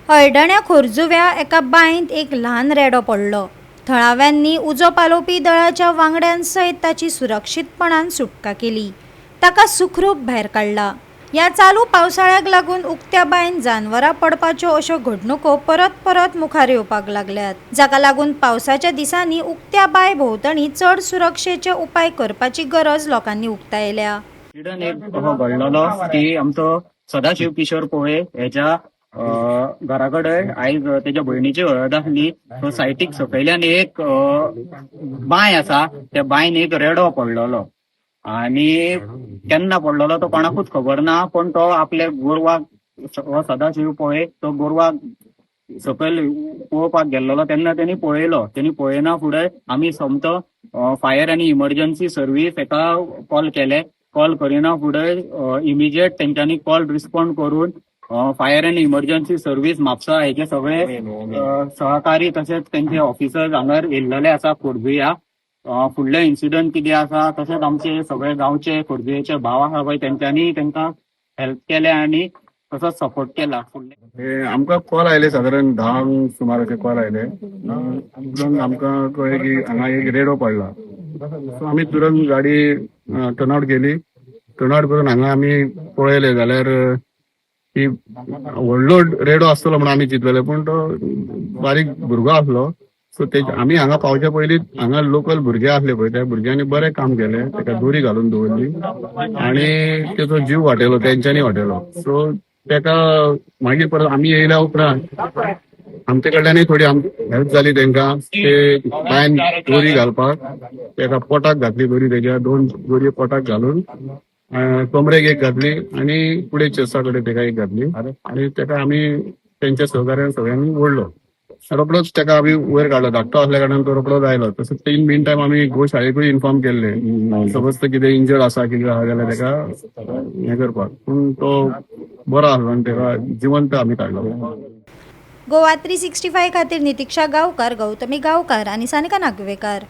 हळडण्या खोर्जुव्या एका बांयत एक ल्हान रेडो पडलो। थळाव्यांनी उजो पालोवपी दळाच्या वांगड्यांसयत ताची सुरक्षीतपणान सुटका केली। ताका सुखरूप भायर काडला। ह्या चालू पावसाळ्याक लागून उक्त्या बांयत जानवरां पडपाच्यो अश्यो घडणुको परत परत मुखार येवपाक लागल्यात, जाका लागून पावसाच्या दिसांनी उक्त्या बांय भोंवतणी चड सुरक्षेचे उपाय करपाची गरज लोकांनी उक्तायल्या। एक घडलेलो की आमचो सदाशिव किशोर पोळे ह्याच्या घराकडे आयज त्याच्या भयणीची हळद आसली। तो सायटीक सकयल्यान एक बांय आसा, त्या बांयन एक रेडो पडलेलो आणि केन्ना पडलेलो तो कोणाकूच खबर ना। पण तो आपल्या गोरवाक सदाशिव पोळे तो गोरवाक सकयल पळोवपाक गेल्लो तेन्ना त्यांनी पळयलो। त्यांनी पळयना फुडें आमी समतो फायर आनी इमर्जन्सी सर्व्हिस हेका कॉल केले। कॉल करिना फुडें इमिजिएट तेंच्यांनी कॉल रिस्पॉन्ड करून fire and emergency service Mapusa हेचे सगळे सहकारी तसेच त्यांचे ऑफिसर्स हांगर येयल्लेले आसा खोर्जुया। फुडले इन्सिडंट कितें आसा तसेच आमचे सगळे गांवचे खोर्जुयेचे भाव आसा पळय तेंच्यांनी तांकां हेल्प केले आणि तसोच सपोर्ट केला। आमकां कॉल आयले सादारण 10 सुमार अशे कॉल आयले। आमकां कळ्ळें की हांगा एक रेडो पडला। सो आमी तुरंत गाडी टर्नआउट केली। टर्नआउट करून हांगा आमी पळयले जाल्यार की व्हडलो रेडो आसतलो म्हणून आमी चिंतलेले, पण तो बारीक भुरगो आसलो। सो आमी हांगा पावच्या पयलीं हांगा लोकल भुरगे आसले पळय त्या भुरग्यांनी बरें काम केलें, ताका दोरी घालून दवरली आणि तेचो जीव वाटयलो, तेंच्यांनी वाटयलो। सो ताका मागीर परत आमी येयल्या उपरांत आमचे कडल्यानय थोडी हेल्प जाली तांकां ते बांयन दोरी घालपाक। ताका पोटाक घातली दोरी, तेज्या 2 दोरी पोटाक घालून कमरेक एक घातली आणि फुडें चेस्टा कडेन ताका एक घातली आणि ताका आमी तेंच्या सहकार्यान सगळ्यांनी ओडलो। रोखडोच ताका आमी वयर काडलो, धाकटो आसल्या कारणान तो रोखडोच आयलो। तसोच इन मीन टायम आमी गोशाळेकूय इन्फॉर्म केल्ले, सपोज कितें इंजर्ड आसा कितें आहा जाल्यार ताका हें करपाक, पूण तो बरो आसलो आनी ताका जिवंत आमी काडलो। गोवा 365 खातीर नितीक्षा गांवकार, गौतमी गांवकार आनी सानिका नागवेकर।